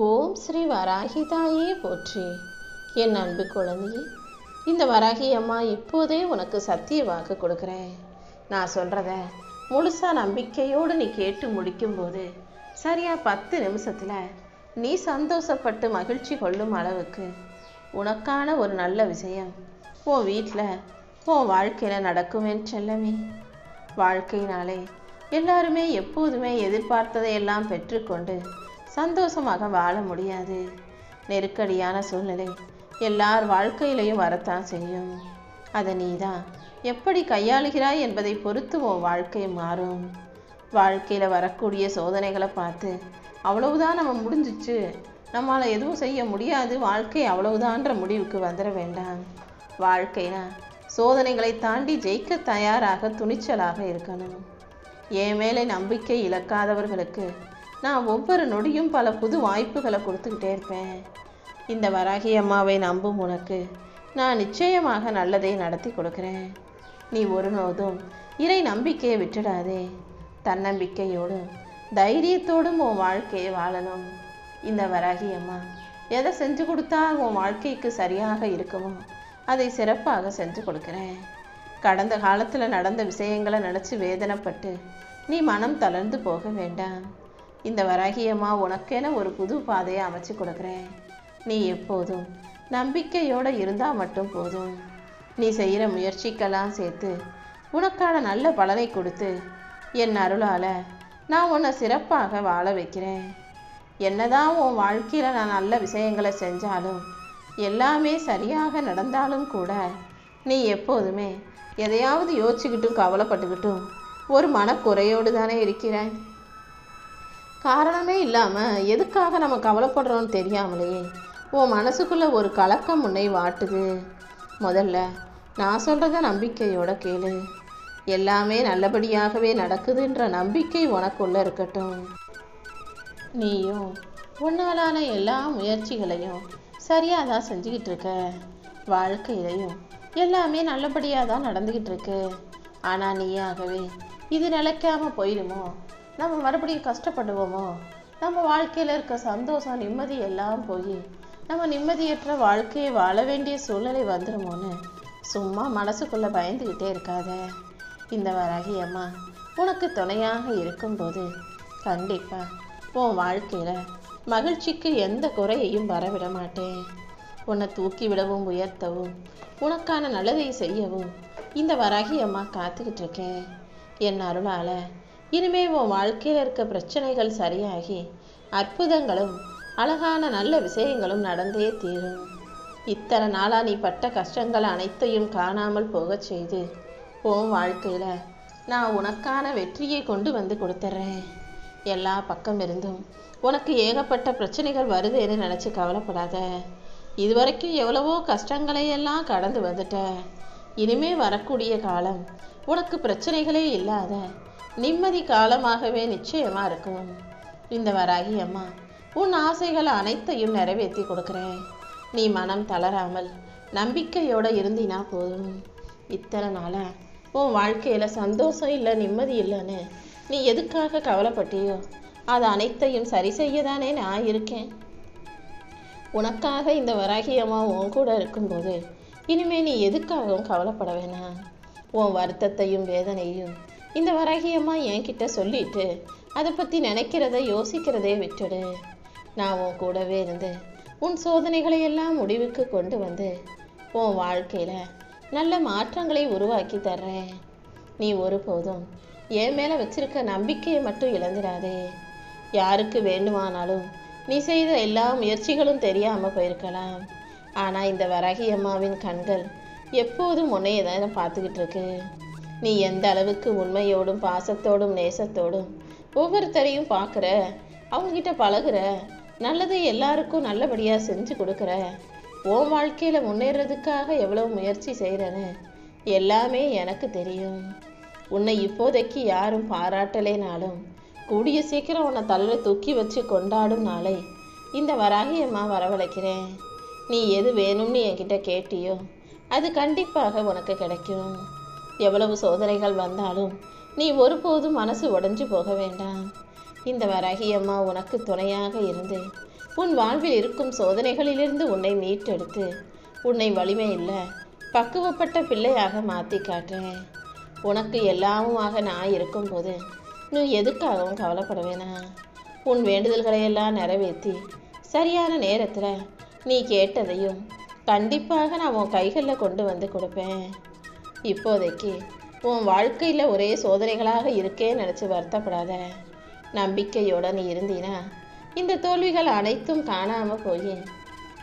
ஓம் ஸ்ரீ வராகிதாயே போற்றி. என் அன்பு குழந்தையே, இந்த வராகி அம்மா இப்போதே உனக்கு சத்திய வாக்கு கொடுக்குறேன். நான் சொல்கிறத முழுசாக நம்பிக்கையோடு நீ கேட்டு முடிக்கும்போது சரியாக 10 நிமிஷத்தில் நீ சந்தோஷப்பட்டு மகிழ்ச்சி கொள்ளும் அளவுக்கு உனக்கான ஒரு நல்ல விஷயம் உன் வீட்டில் உன் வாழ்க்கையில் நடக்குமேன்னு செல்லமே. வாழ்க்கையினாலே எல்லாருமே எப்போதுமே எதிர்பார்த்ததையெல்லாம் பெற்றுக்கொண்டு சந்தோஷமாக வாழ முடியாது. நெருக்கடியான சூழ்நிலை எல்லார் வாழ்க்கையிலையும் வரத்தான் செய்யும். அதை நீ தான் எப்படி கையாளுகிறாய் என்பதை பொறுத்து உன் வாழ்க்கை மாறும். வாழ்க்கையில் வரக்கூடிய சோதனைகளை பார்த்து அவ்வளவுதான் நம்ம முடிஞ்சிச்சு, நம்மளால் எதுவும் செய்ய முடியாது, வாழ்க்கை அவ்வளவுதான்ற முடிவுக்கு வந்துட வேண்டாம். வாழ்க்கைனா சோதனைகளை தாண்டி ஜெயிக்க தயாராக துணிச்சலாக இருக்கணும். என் மேலே நம்பிக்கை இழக்காதவர்களுக்கு நான் ஒவ்வொரு நொடியும் பல புது வாய்ப்புகளை கொடுத்துக்கிட்டே இருப்பேன். இந்த வராகி அம்மாவை நம்பும் உனக்கு நான் நிச்சயமாக நல்லதை நடத்தி கொடுக்குறேன். நீ ஒரு நோதும் இறை நம்பிக்கையை விட்டுடாதே. தன்னம்பிக்கையோடும் தைரியத்தோடும் உன் வாழ்க்கையை வாழணும். இந்த வராகி அம்மா எதை செஞ்சு கொடுத்தா உன் வாழ்க்கைக்கு சரியாக இருக்குமோ அதை சிறப்பாக செஞ்சு கொடுக்குறேன். கடந்த காலத்தில் நடந்த விஷயங்களை நினச்சி வேதனைப்பட்டு நீ மனம் தளர்ந்து போக வேண்டாம். இந்த வராகியம்மா உனக்கென ஒரு புது பாதையை அமைச்சு கொடுக்குறேன். நீ எப்போதும் நம்பிக்கையோடு இருந்தால் மட்டும் போதும். நீ செய்கிற முயற்சிக்கெல்லாம் சேர்த்து உனக்கான நல்ல பலனை கொடுத்து என் அருளால் நான் உன்னை சிறப்பாக வாழ வைக்கிறேன். என்னதான் உன் வாழ்க்கையில் நான் நல்ல விஷயங்களை செஞ்சாலும் எல்லாமே சரியாக நடந்தாலும் கூட நீ எப்போதுமே எதையாவது யோசிச்சுக்கிட்டும் கவலைப்பட்டுக்கிட்டும் ஒரு மனக்குறையோடு தானே இருக்கிறேன். காரணமே இல்லாமல் எதுக்காக நம்ம கவலைப்படுறோன்னு தெரியாமலேயே உன் மனசுக்குள்ளே ஒரு கலக்கம் உன்னை வாட்டுது. முதல்ல நான் சொல்கிறத நம்பிக்கையோட கேளு. எல்லாமே நல்லபடியாகவே நடக்குதுன்ற நம்பிக்கை உனக்குள்ளே இருக்கட்டும். நீயும் உன்னாலான எல்லா முயற்சிகளையும் சரியாக தான் செஞ்சுக்கிட்டு இருக்க. வாழ்க்கையிலையும் எல்லாமே நல்லபடியாக தான் நடந்துக்கிட்டு இருக்கு. ஆனால் நீயாகவே இது நிலைக்காமல் போயிடுமோ, நம்ம மறுபடியும் கஷ்டப்படுவோமோ, நம்ம வாழ்க்கையில் இருக்க சந்தோஷம் நிம்மதி எல்லாம் போய் நம்ம நிம்மதியற்ற வாழ்க்கையை வாழ வேண்டிய சூழ்நிலை வந்துடுமோன்னு சும்மா மனசுக்குள்ளே பயந்துக்கிட்டே இருக்காத. இந்த வராகி அம்மா உனக்கு துணையாக இருக்கும்போது கண்டிப்பாக உன் வாழ்க்கையில் மகிழ்ச்சிக்கு எந்த குறையையும் வரவிட மாட்டேன். உன்னை தூக்கி விடவும் உயர்த்தவும் உனக்கான நல்லதை செய்யவும் இந்த வராகி அம்மா காத்துக்கிட்டு இருக்கேன். என் அருளால் இனிமே உன் வாழ்க்கையில் இருக்க பிரச்சனைகள் சரியாகி அற்புதங்களும் அழகான நல்ல விஷயங்களும் நடந்தே தீரும். இத்தனை நாளாக நீ பட்ட கஷ்டங்கள் அனைத்தையும் காணாமல் போக செய்து உன் வாழ்க்கையில் நான் உனக்கான வெற்றியை கொண்டு வந்து கொடுத்துட்றேன். எல்லா பக்கம் இருந்தும் உனக்கு ஏகப்பட்ட பிரச்சனைகள் வருதுன்னு நினச்சி கவலைப்படாத. இதுவரைக்கும் எவ்வளவோ கஷ்டங்களையெல்லாம் கடந்து வந்துட்ட. இனிமே வரக்கூடிய காலம் உனக்கு பிரச்சனைகளே இல்லாத நிம்மதி காலமாகவே நிச்சயமாக இருக்கும். இந்த வராகி அம்மா உன் ஆசைகள் அனைத்தையும் நிறைவேற்றி கொடுக்குறேன். நீ மனம் தளராமல் நம்பிக்கையோடு இருந்தினா போதும். இத்தனை நாளாக உன் வாழ்க்கையில் சந்தோஷம் இல்லை, நிம்மதி இல்லைன்னு நீ எதுக்காக கவலைப்பட்டியோ அது அனைத்தையும் சரி செய்ய தானே நான் இருக்கேன். உனக்காக இந்த வராகி அம்மா உன் கூட இருக்கும்போது இனிமேல் நீ எதுக்காகவும் கவலைப்பட வேணாம். உன் வருத்தத்தையும் வேதனையும் இந்த வராகியம்மா என்கிட்ட சொல்லிட்டு அதை பற்றி நினைக்கிறத யோசிக்கிறதே விட்டுடு. நான் உன் கூடவே இருந்து உன் சோதனைகளை எல்லாம் முடிவுக்கு கொண்டு வந்து உன் வாழ்க்கையில் நல்ல மாற்றங்களை உருவாக்கி தர்றேன். நீ ஒருபோதும் என் மேலே வச்சிருக்க நம்பிக்கையை மட்டும் இழந்துடாதே. யாருக்கு வேண்டுமானாலும் நீ செய்த எல்லா முயற்சிகளும் தெரியாமல் போயிருக்கலாம். ஆனால் இந்த வராகி அம்மாவின் கண்கள் எப்போதும் உன்னையே தான் பார்த்துக்கிட்டு இருக்கு. நீ எந்த அளவுக்கு உண்மையோடும் பாசத்தோடும் நேசத்தோடும் ஒவ்வொருத்தரையும் பார்க்குற, அவங்ககிட்ட பழகுற, நல்லதை எல்லாருக்கும் நல்லபடியாக செஞ்சு கொடுக்குற, உன் வாழ்க்கையில் முன்னேறதுக்காக எவ்வளோ முயற்சி செய்கிறேன்னு எல்லாமே எனக்கு தெரியும். உன்னை இப்போதைக்கு யாரும் பாராட்டலேனாலும் கூடிய சீக்கிரம் உன்னை தலையில் தூக்கி வச்சு கொண்டாடும் நாளை இந்த வராகி அம்மா வரவழைக்கிறேன். நீ எது வேணும்னு என்கிட்ட கேட்டியோ அது கண்டிப்பாக உனக்கு கிடைக்கும். எவ்வளவு சோதனைகள் வந்தாலும் நீ ஒருபோதும் மனசு உடைஞ்சு போக வேண்டாம். இந்த வராகி அம்மா உனக்கு துணையாக இருந்து உன் வாழ்வில் இருக்கும் சோதனைகளிலிருந்து உன்னை மீட்டெடுத்து உன்னை வலிமை இல்லை பக்குவப்பட்ட பிள்ளையாக மாற்றி காட்டுறேன். உனக்கு எல்லாமுமாக நான் இருக்கும்போது நீ எதுக்காகவும் கவலைப்பட வேணாம். உன் வேண்டுதல்களையெல்லாம் நிறைவேற்றி சரியான நேரத்தில் நீ கேட்டதையும் கண்டிப்பாக நான் உன் கைகளில் கொண்டு வந்து கொடுப்பேன். இப்போதைக்கு உன் வாழ்க்கையில் ஒரே சோதனைகளாக இருக்கே நினச்சி வருத்தப்படாத. நம்பிக்கையோடு நீ இருந்தீனா இந்த தோல்விகள் அனைத்தும் காணாமல் போய்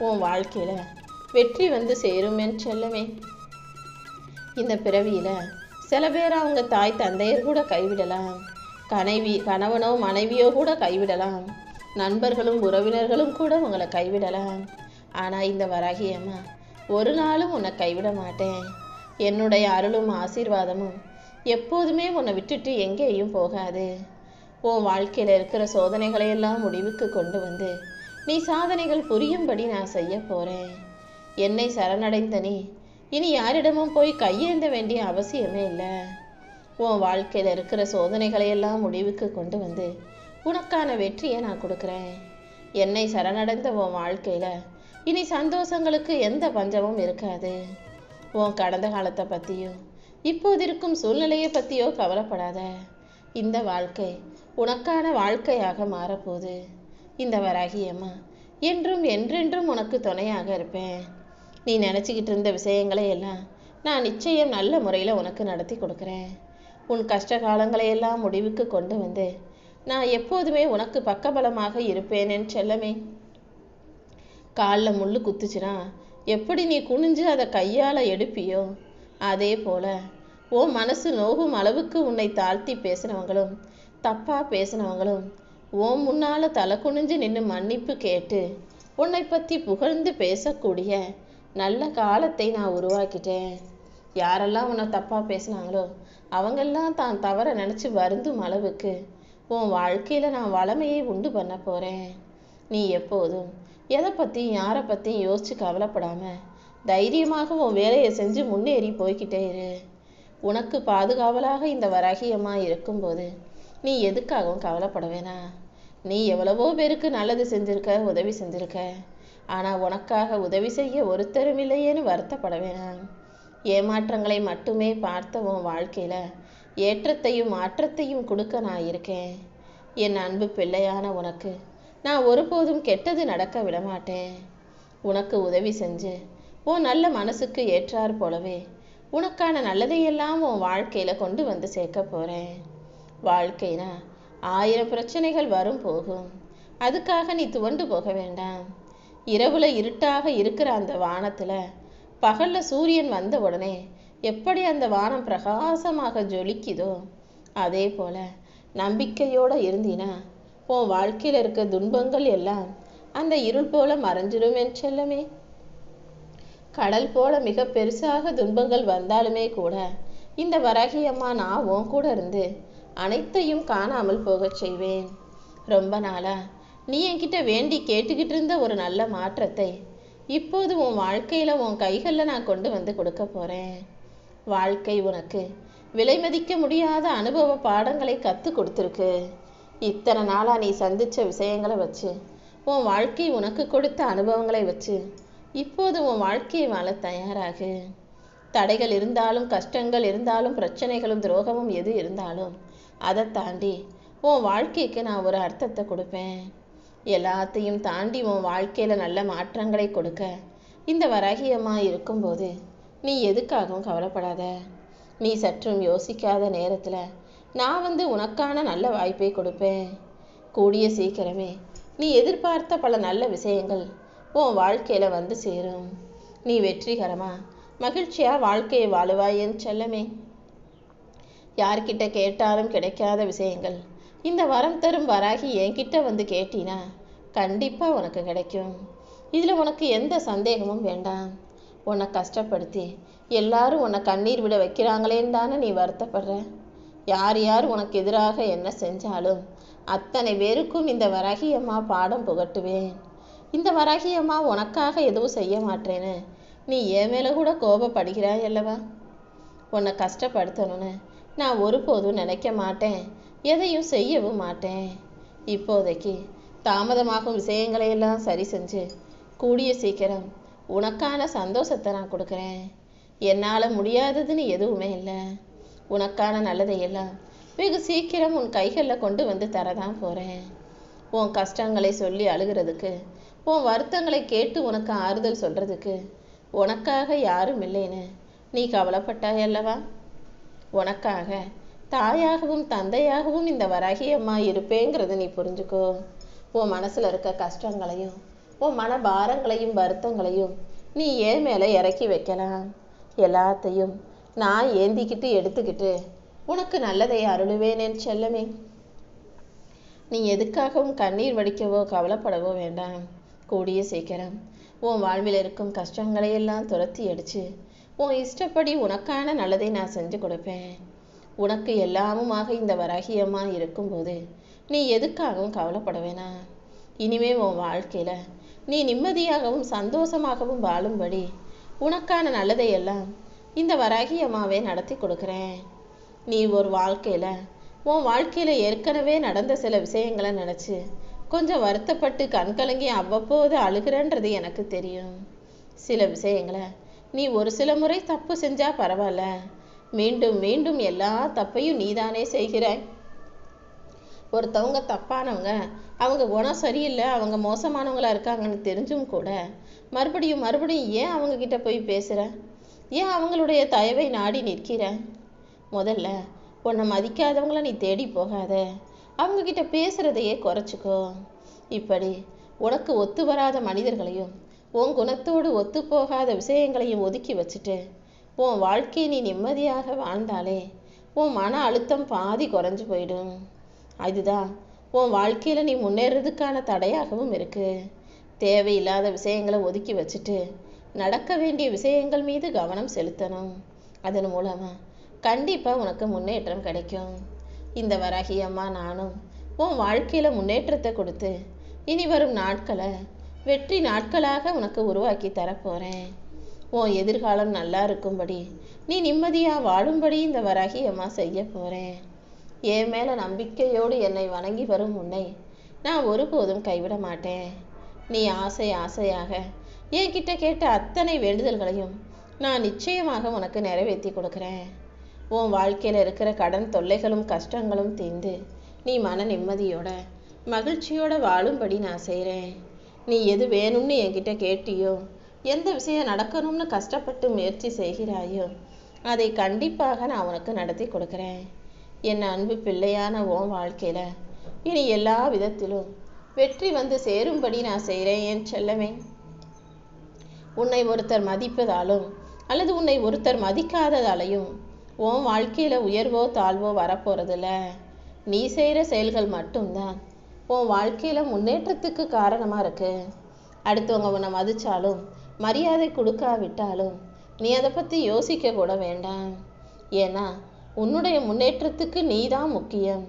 உன் வாழ்க்கையில் வெற்றி வந்து சேரும் என் செல்லமே. இந்த பிறவியில் சில பேர் அவங்க தாய் தந்தையர் கூட கைவிடலாம், கணவனோ மனைவியோ கூட கைவிடலாம், நண்பர்களும் உறவினர்களும் கூட உங்களை கைவிடலாம். ஆனால் இந்த வராகி அம்மா ஒரு நாளும் உன்னை கைவிட மாட்டேன். என்னுடைய அருளும் ஆசீர்வாதமும் எப்போதுமே உன்னை விட்டுட்டு எங்கேயும் போகாது. உன் வாழ்க்கையில் இருக்கிற சோதனைகளையெல்லாம் முடிவுக்கு கொண்டு வந்து நீ சாதனைகள் புரியும்படி நான் செய்ய போகிறேன். என்னை சரணடைந்த நீ இனி யாரிடமும் போய் கையேந்த வேண்டிய அவசியமே இல்லை. உன் வாழ்க்கையில் இருக்கிற சோதனைகளையெல்லாம் முடிவுக்கு கொண்டு வந்து உனக்கான வெற்றியை நான் கொடுக்குறேன். என்னை சரணடைந்த உன் வாழ்க்கையில் இனி சந்தோஷங்களுக்கு எந்த பஞ்சமும் இருக்காது. உன் கடந்த காலத்தை பற்றியோ இப்போது இருக்கும் சூழ்நிலையை பற்றியோ கவலைப்படாத. இந்த வாழ்க்கை உனக்கான வாழ்க்கையாக மாறப்போகுது. இந்த வராகி அம்மா என்றும் என்றென்றும் உனக்கு துணையாக இருப்பேன். நீ நினச்சிக்கிட்டு இருந்த விஷயங்களை எல்லாம் நான் நிச்சயம் நல்ல முறையில் உனக்கு நடத்தி கொடுக்குறேன். உன் கஷ்ட காலங்களையெல்லாம் முடிவுக்கு கொண்டு வந்து நான் எப்போதுமே உனக்கு பக்கபலமாக இருப்பேனேன்னு செல்லமே. காலில் முள் குத்துச்சுன்னா எப்படி நீ குனிஞ்சு அதை கையால் எடுப்பியோ அதே போல் உன் மனசு நோகும் அளவுக்கு உன்னை தாழ்த்தி பேசினவங்களும் தப்பாக பேசினவங்களும் உன் முன்னால் தலை குனிஞ்சு நின்று மன்னிப்பு கேட்டு உன்னை பற்றி புகழ்ந்து பேசக்கூடிய நல்ல காலத்தை நான் உருவாக்கிட்டேன். யாரெல்லாம் உன்னை தப்பாக பேசினாங்களோ அவங்கெல்லாம் தான் தவற நினச்சி வருந்தும் அளவுக்கு உன் வாழ்க்கையில் நான் வளமையை உண்டு பண்ண போகிறேன். நீ எப்போதும் எதை பற்றியும் யாரை பற்றியும் யோசித்து கவலைப்படாமல் தைரியமாக உன் வேலையை செஞ்சு முன்னேறி போய்கிட்டே இரு. உனக்கு பாதுகாவலாக இந்த வராகியமாக இருக்கும்போது நீ எதுக்காகவும் கவலைப்பட வேணாம். நீ எவ்வளவோ பேருக்கு நல்லது செஞ்சுருக்க, உதவி செஞ்சுருக்க. ஆனால் உனக்காக உதவி செய்ய ஒருத்தரும் இல்லையேன்னு வருத்தப்பட வேணாம். ஏமாற்றங்களை மட்டுமே பார்த்த உன் வாழ்க்கையில் ஏற்றத்தையும் மாற்றத்தையும் கொடுக்க நான் இருக்கேன். என் அன்பு பிள்ளையான உனக்கு நான் ஒருபோதும் கெட்டது நடக்க விடமாட்டேன். உனக்கு உதவி செஞ்சு உன் நல்ல மனசுக்கு ஏற்றார் போலவே உனக்கான நல்லதையெல்லாம் உன் வாழ்க்கையில் கொண்டு வந்து சேர்க்க போகிறேன். வாழ்க்கைனா 1000 பிரச்சனைகள் வரும் போகும். அதுக்காக நீ துவண்டு போக வேண்டாம். இரவுல இருட்டாக இருக்கிற அந்த வானத்தில் பகலில் சூரியன் வந்த உடனே எப்படி அந்த வானம் பிரகாசமாக ஜொலிக்குதோ அதே போல் நம்பிக்கையோடு இருந்தினா உன் வாழ்க்கையில் இருக்க துன்பங்கள் எல்லாம் அந்த இருள் போல மறைஞ்சிடும் என் செல்லமே. கடல் போல மிக பெருசாக துன்பங்கள் வந்தாலுமே கூட இந்த வராகி அம்மா நான் உன் கூட இருந்து அனைத்தையும் காணாமல் போகச் செய்வேன். ரொம்ப நாளா நீ என்கிட்ட வேண்டி கேட்டுக்கிட்டு இருந்த ஒரு நல்ல மாற்றத்தை இப்போது உன் வாழ்க்கையில் உன் கைகளில் நான் கொண்டு வந்து கொடுக்க போகிறேன். வாழ்க்கை உனக்கு விலை மதிக்க முடியாத அனுபவ பாடங்களை கற்றுக் கொடுத்துருக்கு. இத்தனை நாளாக நீ சந்தித்த விஷயங்களை வச்சு உன் வாழ்க்கை உனக்கு கொடுத்த அனுபவங்களை வச்சு இப்போது உன் வாழ்க்கையை வாழ தயாராகு. தடைகள் இருந்தாலும் கஷ்டங்கள் இருந்தாலும் பிரச்சனைகளும் துரோகமும் எது இருந்தாலும் அதை தாண்டி உன் வாழ்க்கைக்கு நான் ஒரு அர்த்தத்தை கொடுப்பேன். எல்லாத்தையும் தாண்டி உன் வாழ்க்கையில் நல்ல மாற்றங்களை கொடுக்க இந்த வராகியமாக இருக்கும்போது நீ எதுக்காகவும் கவலைப்படாத. நீ சற்றும் யோசிக்காத நேரத்தில் நான் வந்து உனக்கான நல்ல வாய்ப்பை கொடுப்பேன். கூடிய சீக்கிரமே நீ எதிர்பார்த்த பல நல்ல விஷயங்கள் உன் வாழ்க்கையில் வந்து சேரும். நீ வெற்றிகரமாக மகிழ்ச்சியாக வாழ்க்கையை வாழுவாயேன்னு செல்லமே. யார்கிட்ட கேட்டாலும் கிடைக்காத விஷயங்கள் இந்த வரம் தரும் வராகி என்கிட்ட வந்து கேட்டினா கண்டிப்பாக உனக்கு கிடைக்கும். இதில் உனக்கு எந்த சந்தேகமும் வேண்டாம். உன்னை கஷ்டப்படுத்தி எல்லாரும் உன்னை கண்ணீர் விட வைக்கிறாங்களேன்னு தானே நீ வருத்தப்படுற. யார் யார் உனக்கு எதிராக என்ன செஞ்சாலும் அத்தனை பேருக்கும் இந்த வராகியம்மா பாடம் புகட்டுவேன். இந்த வராகியம்மா உனக்காக எதுவும் செய்ய மாட்டேன்னு நீ என் மேலே கூட கோபப்படுகிறாய் அல்லவா? உன்னை கஷ்டப்படுத்தணும்னு நான் ஒருபோதும் நினைக்க மாட்டேன், எதையும் செய்யவும் மாட்டேன். இப்போதைக்கு தாமதமாகும் விஷயங்களை எல்லாம் சரி செஞ்சு கூடிய சீக்கிரம் உனக்கான சந்தோஷத்தை நான் கொடுக்குறேன். என்னால் முடியாததுன்னு எதுவுமே இல்லை. உனக்கான நல்லதையெல்லாம் வெகு சீக்கிரம் உன் கைகளில் கொண்டு வந்து தரதான் போகிறேன். உன் கஷ்டங்களை சொல்லி அழுகிறதுக்கு, உன் வருத்தங்களை கேட்டு உனக்கு ஆறுதல் சொல்கிறதுக்கு உனக்காக யாரும் இல்லைன்னு நீ கவலைப்பட்டாயல்லவா? உனக்காக தாயாகவும் தந்தையாகவும் இந்த வராகி அம்மா இருப்பேங்கிறத நீ புரிஞ்சுக்கோ. உன் மனசில் இருக்க கஷ்டங்களையும் உன் மன பாரங்களையும் வருத்தங்களையும் நீ ஏன் மேலே இறக்கி வைக்கலாம். எல்லாத்தையும் நான் ஏந்திக்கிட்டு எடுத்துக்கிட்டு உனக்கு நல்லதை அருளுவேனேன் செல்லமே. நீ எதுக்காகவும் கண்ணீர் வடிக்கவோ கவலைப்படவோ வேண்டாம். கூடிய சீக்கிரம் உன் வாழ்வில் இருக்கும் கஷ்டங்களையெல்லாம் துரத்தி அடிச்சு உன் இஷ்டப்படி உனக்கான நல்லதை நான் செஞ்சு கொடுப்பேன். உனக்கு எல்லாமுமாக இந்த வராகியம்மா இருக்கும்போது நீ எதுக்காகவும் கவலைப்பட வேணாம். இனிமே உன் வாழ்க்கையில் நீ நிம்மதியாகவும் சந்தோஷமாகவும் வாழும்படி உனக்கான நல்லதையெல்லாம் இந்த வராகி அம்மாவே நடத்தி கொடுக்குறேன். நீ ஒரு உன் வாழ்க்கையில் ஏற்கனவே நடந்த சில விஷயங்களை நினச்சி கொஞ்சம் வருத்தப்பட்டு கண்கலங்கி அவ்வப்போது அழுகிறன்றது எனக்கு தெரியும். சில விஷயங்களை நீ ஒரு சில முறை தப்பு செஞ்சா பரவாயில்ல, மீண்டும் மீண்டும் எல்லா தப்பையும் நீதானே செய்கிறாய். ஒருத்தவங்க தப்பானவங்க, அவங்க குணம் சரியில்லை, அவங்க மோசமானவங்களா இருக்காங்கன்னு தெரிஞ்சும் கூட மறுபடியும் மறுபடியும் ஏன் அவங்க கிட்ட போய் பேசுற? ஏன் அவங்களுடைய தயவை நாடி நிற்கிற? முதல்ல உன்னை மதிக்காதவங்கள நீ தேடி போகாத, அவங்க கிட்ட பேசுறதையே குறைச்சிக்கோ. இப்படி உனக்கு ஒத்து வராத மனிதர்களையும் உன் குணத்தோடு ஒத்து போகாத விஷயங்களையும் ஒதுக்கி வச்சுட்டு உன் வாழ்க்கையை நீ நிம்மதியாக வாழ்ந்தாலே உன் மன அழுத்தம் பாதி குறைஞ்சு போயிடும். அதுதான் உன் வாழ்க்கையில் நீ முன்னேறதுக்கான தடையாகவும் இருக்கு. தேவையில்லாத விஷயங்களை ஒதுக்கி வச்சுட்டு நடக்க வேண்டிய விஷயங்கள் மீது கவனம் செலுத்தணும். அதன் மூலமாக கண்டிப்பாக உனக்கு முன்னேற்றம் கிடைக்கும். இந்த வராகி அம்மா நானும் உன் வாழ்க்கையில் முன்னேற்றத்தை கொடுத்து இனி வரும் நாட்களை வெற்றி நாட்களாக உனக்கு உருவாக்கி தரப்போகிறேன். உன் எதிர்காலம் நல்லா இருக்கும்படி நீ நிம்மதியாக வாழும்படி இந்த வராகி அம்மா செய்ய போகிறேன். என் மேலே நம்பிக்கையோடு என்னை வணங்கி வரும் உன்னை நான் ஒருபோதும் கைவிட மாட்டேன். நீ ஆசையாக என்கிட்ட கேட்ட அத்தனை வேண்டுதல்களையும் நான் நிச்சயமாக உனக்கு நிறைவேற்றி கொடுக்குறேன். உன் வாழ்க்கையில் இருக்கிற கடன் தொல்லைகளும் கஷ்டங்களும் தீர்ந்து நீ மன நிம்மதியோட மகிழ்ச்சியோட வாழும்படி நான் செய்கிறேன். நீ எது வேணும்னு என்கிட்ட கேட்டியோ, எந்த விஷயம் நடக்கணும்னு கஷ்டப்பட்டு முயற்சி செய்கிறாயோ, அதை கண்டிப்பாக நான் உனக்கு நடத்தி கொடுக்குறேன். என் அன்பு பிள்ளையான உன் வாழ்க்கையில் இனி எல்லா விதத்திலும் வெற்றி வந்து சேரும்படி நான் செய்கிறேன் என் செல்லமே. உன்னை ஒருத்தர் மதிப்பதாலும் அல்லது உன்னை ஒருத்தர் மதிக்காததாலையும் உன் வாழ்க்கையில் உயர்வோ தாழ்வோ வரப்போகிறதில்ல. நீ செய்கிற செயல்கள் மட்டும்தான் உன் வாழ்க்கையில் முன்னேற்றத்துக்கு காரணமாக இருக்கு. அடுத்தவங்க உன்னை மதித்தாலும் மரியாதை கொடுக்காவிட்டாலும் நீ அதை பற்றி யோசிக்க கூட வேண்டாம். ஏன்னா உன்னுடைய முன்னேற்றத்துக்கு நீ தான் முக்கியம்.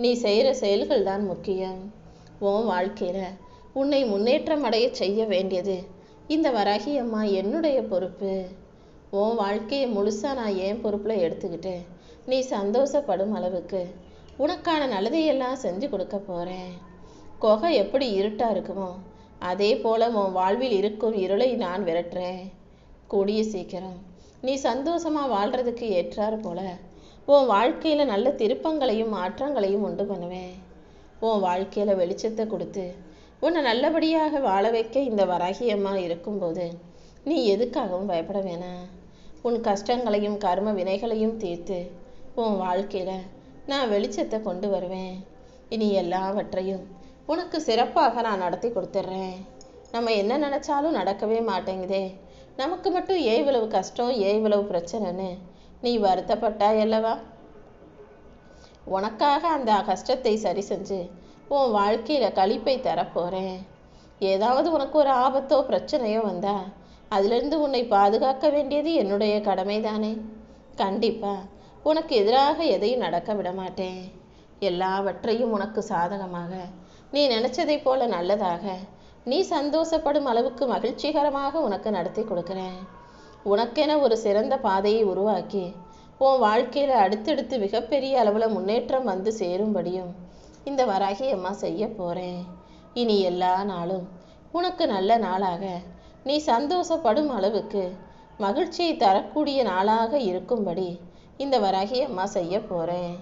நீ செய்கிற செயல்கள் தான் முக்கியம். உன் வாழ்க்கையில் உன்னை முன்னேற்றம் அடைய செய்ய வேண்டியது இந்த வராகி அம்மா என்னுடைய பொறுப்பு. உன் வாழ்க்கையை முழுசாக நான் என் பொறுப்பில் எடுத்துக்கிட்டு நீ சந்தோஷப்படும் அளவுக்கு உனக்கான நல்லதையெல்லாம் செஞ்சு கொடுக்க போகிறேன். குகை எப்படி இருட்டாக இருக்குமோ அதே போல் உன் வாழ்வில் இருக்கும் இருளை நான் விரட்டுறேன். கூடிய சீக்கிரம் நீ சந்தோஷமாக வாழ்கிறதுக்கு ஏற்றாறு போல் உன் வாழ்க்கையில் நல்ல திருப்பங்களையும் மாற்றங்களையும் உண்டு பண்ணுவேன். உன் வாழ்க்கையில் வெளிச்சத்தை கொடுத்து உன்னை நல்லபடியாக வாழ வைக்க இந்த வராகி அம்மா இருக்கும்போது நீ எதுக்காகவும் பயப்பட வேணாம். உன் கஷ்டங்களையும் கர்ம வினைகளையும் தீர்த்து உன் வாழ்க்கையில் நான் வெளிச்சத்தை கொண்டு வருவேன். இனி எல்லாவற்றையும் உனக்கு சிறப்பாக நான் நடத்தி கொடுத்துட்றேன். நம்ம என்ன நினச்சாலும் நடக்கவே மாட்டேங்குதே, நமக்கு மட்டும் ஏன் இவ்வளவு கஷ்டம், ஏன் இவ்வளவு பிரச்சனைன்னு நீ வருத்தப்பட்டாயல்லவா? உனக்காக அந்த கஷ்டத்தை சரி செஞ்சு உன் வாழ்க்கையில் களிப்பை தரப்போகிறேன். ஏதாவது உனக்கு ஒரு ஆபத்தோ பிரச்சனையோ வந்தா அதிலிருந்து உன்னை பாதுகாக்க வேண்டியது என்னுடைய கடமை தானே. கண்டிப்பாக உனக்கு எதிராக எதையும் நடக்க விட மாட்டேன். எல்லாவற்றையும் உனக்கு சாதகமாக நீ நினச்சதை போல நல்லதாக நீ சந்தோஷப்படும் அளவுக்கு மகிழ்ச்சிகரமாக உனக்கு நடத்தி கொடுக்குறேன். உனக்கென ஒரு சிறந்த பாதையை உருவாக்கி உன் வாழ்க்கையில் அடுத்தடுத்து மிகப்பெரிய அளவில் முன்னேற்றம் வந்து சேரும்படியும் இந்த வராகி அம்மா செய்ய போகிறேன். இனி எல்லா நாளும் உனக்கு நல்ல நாளாக, நீ சந்தோஷப்படும் அளவுக்கு மகிழ்ச்சியை தரக்கூடிய நாளாக இருக்கும்படி இந்த வராகி அம்மா செய்ய போகிறேன்.